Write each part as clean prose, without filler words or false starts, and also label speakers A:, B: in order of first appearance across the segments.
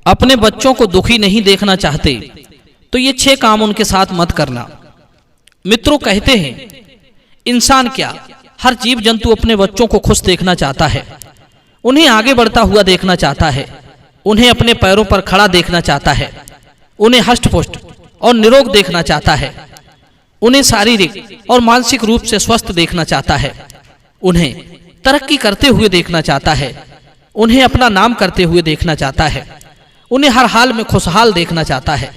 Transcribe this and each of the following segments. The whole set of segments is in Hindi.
A: अपने बच्चों को दुखी नहीं देखना चाहते तो ये 6 काम उनके साथ मत करना। मित्रों, कहते हैं इंसान क्या, हर जीव जंतु अपने बच्चों को खुश देखना चाहता है, उन्हें आगे बढ़ता हुआ देखना चाहता है, उन्हें अपने पैरों पर खड़ा देखना चाहता है, उन्हें हष्ट-पुष्ट और निरोग देखना चाहता है, उन्हें शारीरिक और मानसिक रूप से स्वस्थ देखना चाहता है, उन्हें तरक्की करते हुए देखना चाहता है, उन्हें अपना नाम करते हुए देखना चाहता है, उन्हें हर हाल में खुशहाल देखना चाहता है।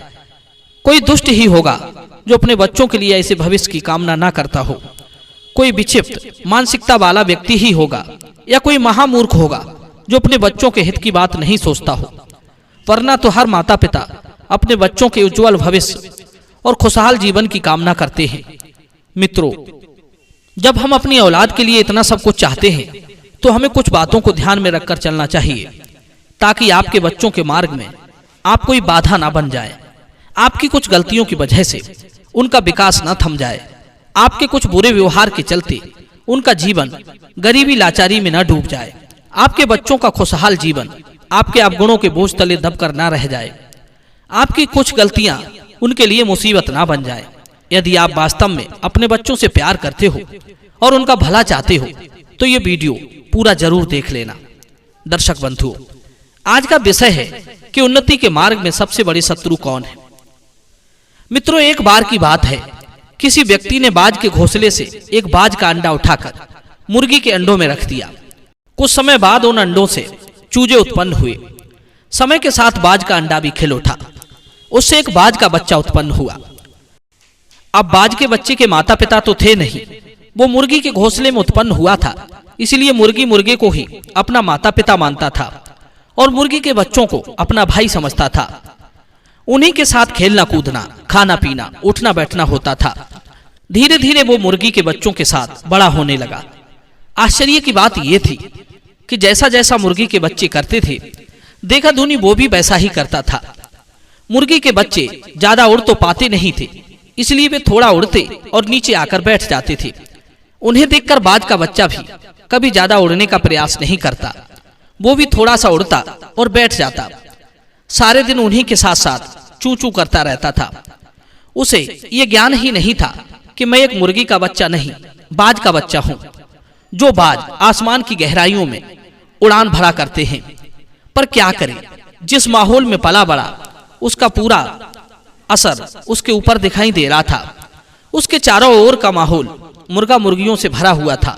A: कोई दुष्ट ही होगा जो अपने बच्चों के लिए ऐसे भविष्य की कामना ना करता हो। कोई विक्षिप्त मानसिकता वाला व्यक्ति ही होगा या कोई महामूर्ख होगा जो अपने बच्चों के हित की बात नहीं सोचता हो। वरना तो हर माता पिता अपने बच्चों के उज्जवल भविष्य और खुशहाल जीवन की कामना करते हैं। मित्रों, जब हम अपनी औलाद के लिए इतना सब कुछ चाहते हैं तो हमें कुछ बातों को ध्यान में रखकर चलना चाहिए ताकि आपके बच्चों के मार्ग में आप कोई बाधा ना बन जाए, आपकी कुछ गलतियों की वजह से उनका विकास न थम जाए, आपके कुछ बुरे व्यवहार के चलते उनका जीवन गरीबी लाचारी में न डूब जाए, आपके बच्चों का खुशहाल जीवन आपके अवगुणों के बोझ तले दबकर ना रह जाए, आपकी कुछ गलतियां उनके लिए मुसीबत ना बन जाए। यदि आप वास्तव में अपने बच्चों से प्यार करते हो और उनका भला चाहते हो तो ये वीडियो पूरा जरूर देख लेना। दर्शक बंधुओं, आज का विषय है कि उन्नति के मार्ग में सबसे बड़े शत्रु कौन है। मित्रों, एक बार की बात है, किसी व्यक्ति ने बाज के घोंसले से एक बाज का अंडा उठाकर मुर्गी के अंडों में रख दिया। कुछ समय बाद उन अंडों से चूजे उत्पन्न हुए। समय के साथ बाज का अंडा भी खिल उठा, उससे एक बाज का बच्चा उत्पन्न हुआ। अब बाज के बच्चे के माता पिता तो थे नहीं, वो मुर्गी के घोंसले में उत्पन्न हुआ था, इसलिए मुर्गी मुर्गे को ही अपना माता पिता मानता था और मुर्गी के बच्चों को अपना भाई समझता था। उन्हीं के साथ खेलना कूदना, खाना पीना, उठना बैठना होता था। धीरे धीरे वो मुर्गी के बच्चों के साथ बड़ा होने लगा। आश्चर्य की बात यह थी कि जैसा जैसा मुर्गी के बच्चे करते थे, देखा दुनी वो भी वैसा ही करता था। मुर्गी के बच्चे ज्यादा उड़ तो पाते नहीं थे, इसलिए वे थोड़ा उड़ते और नीचे आकर बैठ जाते थे। उन्हें देखकर बाज का बच्चा भी कभी ज्यादा उड़ने का प्रयास नहीं करता, वो भी थोड़ा सा उड़ता और बैठ जाता। सारे दिन उन्हीं के साथ साथ चू चू करता रहता था। उसे ये ज्ञान ही नहीं था कि मैं एक मुर्गी का बच्चा नहीं, बाज का बच्चा हूं। जो बाज आसमान की गहराइयों में उड़ान भरा करते हैं। पर क्या करें, जिस माहौल में पला बड़ा उसका पूरा असर उसके ऊपर दिखाई दे रहा था। उसके चारों ओर का माहौल मुर्गा मुर्गियों से भरा हुआ था,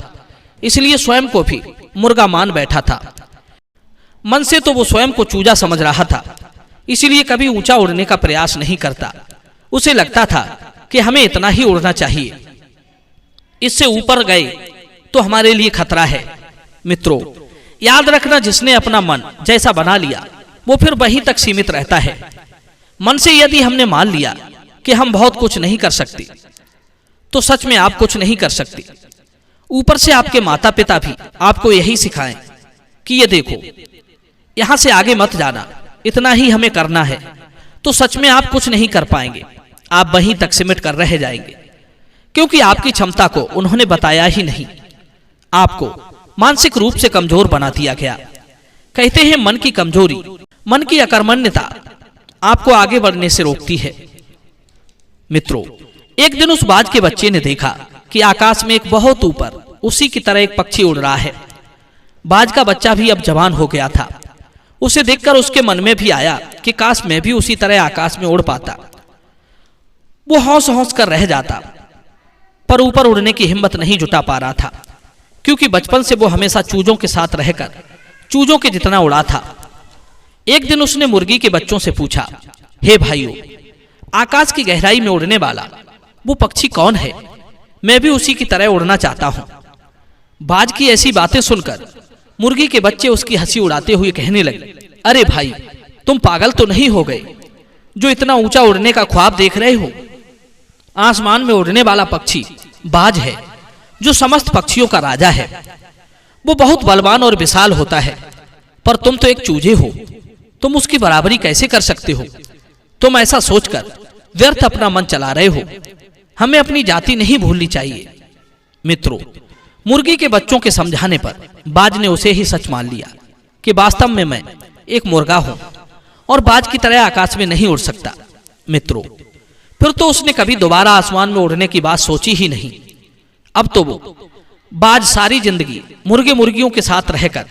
A: इसलिए स्वयं को भी मुर्गा मान बैठा था। मन से तो वो स्वयं को चूजा समझ रहा था, इसलिए कभी ऊंचा उड़ने का प्रयास नहीं करता। उसे लगता था कि हमें इतना ही उड़ना चाहिए, इससे ऊपर गए तो हमारे लिए खतरा है। मित्रों, याद रखना, जिसने अपना मन जैसा बना लिया वो फिर वहीं तक सीमित रहता है। मन से यदि हमने मान लिया कि हम बहुत कुछ नहीं कर सकते तो सच में आप कुछ नहीं कर सकते। ऊपर से आपके माता पिता भी आपको यही सिखाएं कि ये देखो, यहां से आगे मत जाना, इतना ही हमें करना है, तो सच में आप कुछ नहीं कर पाएंगे। आप वहीं तक सिमट कर रह जाएंगे, क्योंकि आपकी क्षमता को उन्होंने बताया ही नहीं। आपको मानसिक रूप से कमजोर बना दिया गया। कहते हैं मन की कमजोरी, मन की अकर्मण्यता आपको आगे बढ़ने से रोकती है। मित्रों, एक दिन उस बाज के बच्चे ने देखा कि आकाश में एक बहुत ऊपर उसी की तरह एक पक्षी उड़ रहा है। बाज का बच्चा भी अब जवान हो गया था। उसे देखकर उसके मन में भी आया कि काश मैं भी उसी तरह आकाश में उड़ पाता। वो हौस हौस कर रह जाता, पर ऊपर उड़ने की हिम्मत नहीं जुटा पा रहा था, क्योंकि बचपन से वो हमेशा चूजों के साथ रहकर चूजों के जितना उड़ा था। एक दिन उसने मुर्गी के बच्चों से पूछा, हे भाइयों, आकाश की गहराई में उड़ने वाला वो पक्षी कौन है? मैं भी उसी की तरह उड़ना चाहता हूं। बाज की ऐसी बातें सुनकर मुर्गी के बच्चे उसकी हंसी उड़ाते हुए कहने लगे, अरे भाई, तुम पागल तो नहीं हो गए जो इतना ऊंचा उड़ने का ख्वाब देख रहे हो? आसमान में उड़ने वाला पक्षी बाज है, जो समस्त पक्षियों का राजा है। वो बहुत बलवान और विशाल होता है, पर तुम तो एक चूजे हो, तुम उसकी बराबरी कैसे कर सकते हो? तुम ऐसा सोचकर व्यर्थ अपना मन चला रहे हो। हमें अपनी जाति नहीं भूलनी चाहिए। मित्रों, मुर्गी के बच्चों के समझाने पर बाज ने उसे ही सच मान लिया कि वास्तव में मैं एक मुर्गा हूं और बाज की तरह आकाश में नहीं उड़ सकता। मित्रों, फिर तो उसने कभी दोबारा आसमान में उड़ने की बात सोची ही नहीं। अब तो वो बाज सारी जिंदगी मुर्गे मुर्गियों के साथ रहकर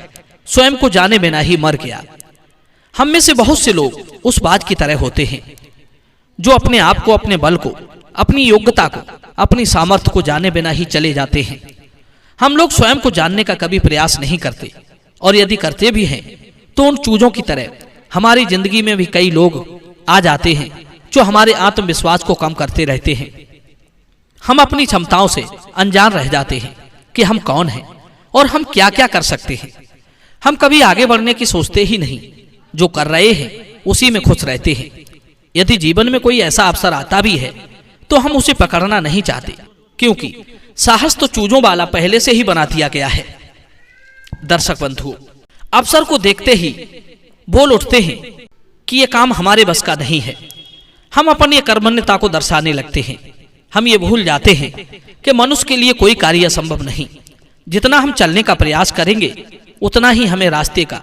A: स्वयं को जाने बिना ही मर गया। हम में से बहुत से लोग उस बाज की तरह होते हैं जो अपने आप को, अपने बल को, अपनी योग्यता को, अपनी सामर्थ्य को जाने बिना ही चले जाते हैं। हम लोग स्वयं को जानने का कभी प्रयास नहीं करते, और यदि करते भी हैं तो उन चूजों की तरह हमारी जिंदगी में भी कई लोग आ जाते हैं जो हमारे आत्मविश्वास को कम करते रहते हैं। हम अपनी क्षमताओं से अनजान रह जाते हैं कि हम कौन हैं और हम क्या क्या कर सकते हैं। हम कभी आगे बढ़ने की सोचते ही नहीं, जो कर रहे हैं उसी में खुश रहते हैं। यदि जीवन में कोई ऐसा अवसर आता भी है तो हम उसे पकड़ना नहीं चाहते, क्योंकि साहस तो चूजों वाला पहले से ही बना दिया गया है। दर्शक बंधुओं, अवसर को देखते ही बोल उठते हैं कि यह काम हमारे बस का नहीं है। हम अपनी कर्मण्यता को दर्शाने लगते हैं। हम ये भूल जाते हैं कि मनुष्य के लिए कोई कार्य असंभव नहीं। जितना हम चलने का प्रयास करेंगे उतना ही हमें रास्ते का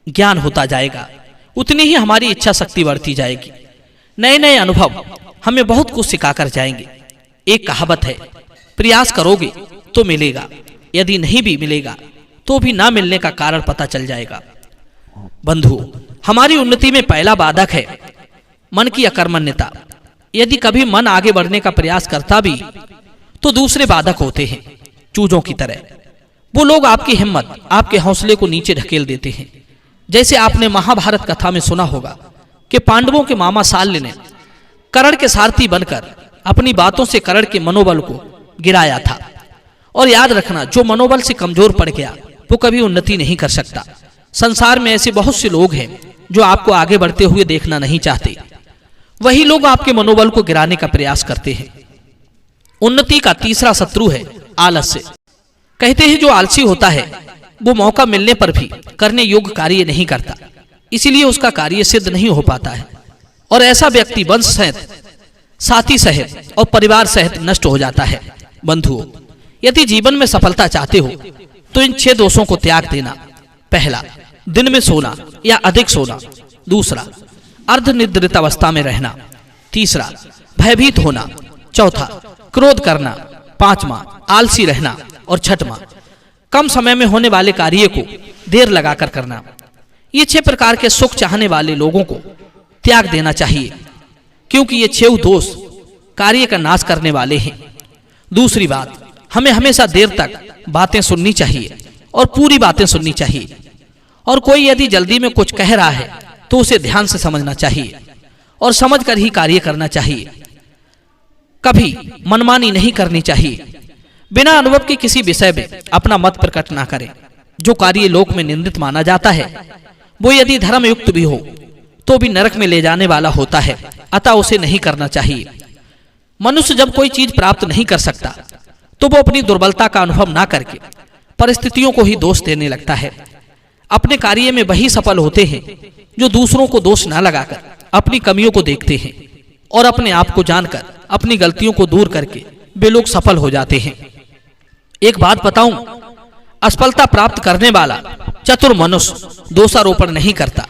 A: ज्ञान होता जाएगा, उतनी ही हमारी इच्छा शक्ति बढ़ती जाएगी। नए नए अनुभव हमें बहुत कुछ सिखाकर जाएंगे। एक कहावत है, प्रयास करोगे तो मिलेगा, यदि नहीं भी मिलेगा तो भी ना मिलने का कारण पता चल जाएगा। बंधु, हमारी उन्नति में पहला बाधक है मन की अकर्मण्यता। यदि कभी मन आगे बढ़ने का प्रयास करता भी तो दूसरे बाधक होते हैं, चूजों की तरह। वो लोग आपकी हिम्मत, आपके हौसले को नीचे ढकेल देते हैं। जैसे आपने महाभारत कथा में सुना होगा कि पांडवों के मामा शल्य ने कर्ण के सारथी बनकर अपनी बातों से कर्ण के मनोबल को गिराया था। और याद रखना, जो मनोबल से कमजोर पड़ गया वो कभी उन्नति नहीं कर सकता। संसार में ऐसे बहुत से लोग हैं जो आपको आगे बढ़ते हुए देखना नहीं चाहते। वही लोग आपके मनोबल को गिराने का प्रयास करते हैं। उन्नति का तीसरा शत्रु है आलस्य। कहते हैं जो आलसी होता है वो मौका मिलने पर भी करने योग्य कार्य नहीं करता, इसीलिए उसका कार्य सिद्ध नहीं हो पाता है। और ऐसा व्यक्ति वंश सहित, साथी सहित और परिवार सहित नष्ट हो जाता है। बंधुओं, यदि जीवन में सफलता चाहते हो तो इन 6 दोषों को त्याग देना। पहला, दिन में सोना या अधिक सोना। दूसरा, अर्धनिद्रित अवस्था में रहना। तीसरा, भयभीत होना। चौथा, क्रोध करना। पांचवा, आलसी रहना। और छठवां, कम समय में होने वाले कार्य को देर लगाकर करना। ये 6 प्रकार के सुख चाहने वाले लोगों को त्याग देना चाहिए, क्योंकि ये 6 दोष कार्य का नाश करने वाले हैं। दूसरी बात, हमें हमेशा देर तक बातें सुननी चाहिए और पूरी बातें सुननी चाहिए। और कोई यदि जल्दी में कुछ कह रहा है तो उसे ध्यान से समझना चाहिए और समझकर ही कार्य करना चाहिए। कभी मनमानी नहीं करनी चाहिए। बिना अनुभव के किसी विषय में अपना मत प्रकट ना करें। जो कार्य लोक में निंदित माना जाता है वो यदि धर्म युक्त भी हो तो भी नरक में ले जाने वाला होता है, अतः उसे नहीं करना चाहिए। मनुष्य जब कोई चीज प्राप्त नहीं कर सकता तो वो अपनी दुर्बलता का अनुभव ना करके परिस्थितियों को ही दोष देने लगता है। अपने कार्य में वही सफल होते हैं जो दूसरों को दोष ना लगाकर अपनी कमियों को देखते हैं और अपने आप को जानकर अपनी गलतियों को दूर करके वे लोग सफल हो जाते हैं। एक बात बताऊं, असफलता प्राप्त करने वाला चतुर मनुष्य दोषारोपण नहीं करता,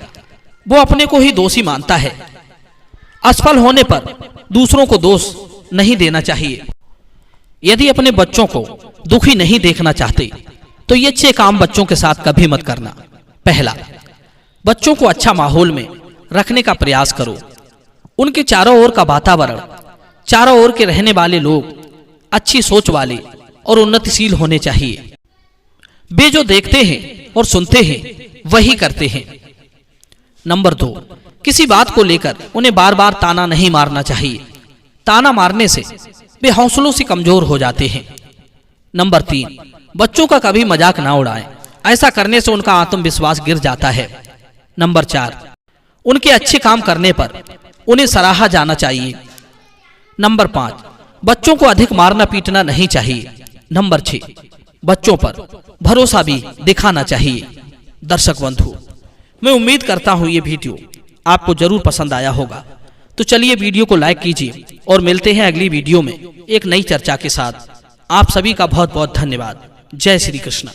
A: वो अपने को ही दोषी मानता है। असफल होने पर दूसरों को दोष नहीं देना चाहिए। यदि अपने बच्चों को दुखी नहीं देखना चाहते तो ये 6 काम बच्चों के साथ कभी मत करना। पहला, बच्चों को अच्छा माहौल में रखने का प्रयास करो। उनके चारों ओर का वातावरण, चारों ओर के रहने वाले लोग अच्छी सोच वाले और उन्नतिशील होने चाहिए। वे जो देखते हैं और सुनते हैं वही करते हैं। नंबर 2, किसी बात को लेकर उन्हें बार बार ताना नहीं मारना चाहिए। ताना मारने से वे हौसलों से कमजोर हो जाते हैं। नंबर 3, बच्चों का कभी मजाक ना उड़ाएं। ऐसा करने से उनका आत्मविश्वास गिर जाता है। नंबर 4, उनके अच्छे काम करने पर उन्हें सराहा जाना चाहिए। नंबर 5, बच्चों को अधिक मारना पीटना नहीं चाहिए। नंबर 6, बच्चों पर भरोसा भी दिखाना चाहिए। दर्शक बंधु, मैं उम्मीद करता हूं ये वीडियो आपको जरूर पसंद आया होगा। तो चलिए वीडियो को लाइक कीजिए और मिलते हैं अगली वीडियो में एक नई चर्चा के साथ। आप सभी का बहुत बहुत धन्यवाद। जय श्री कृष्ण।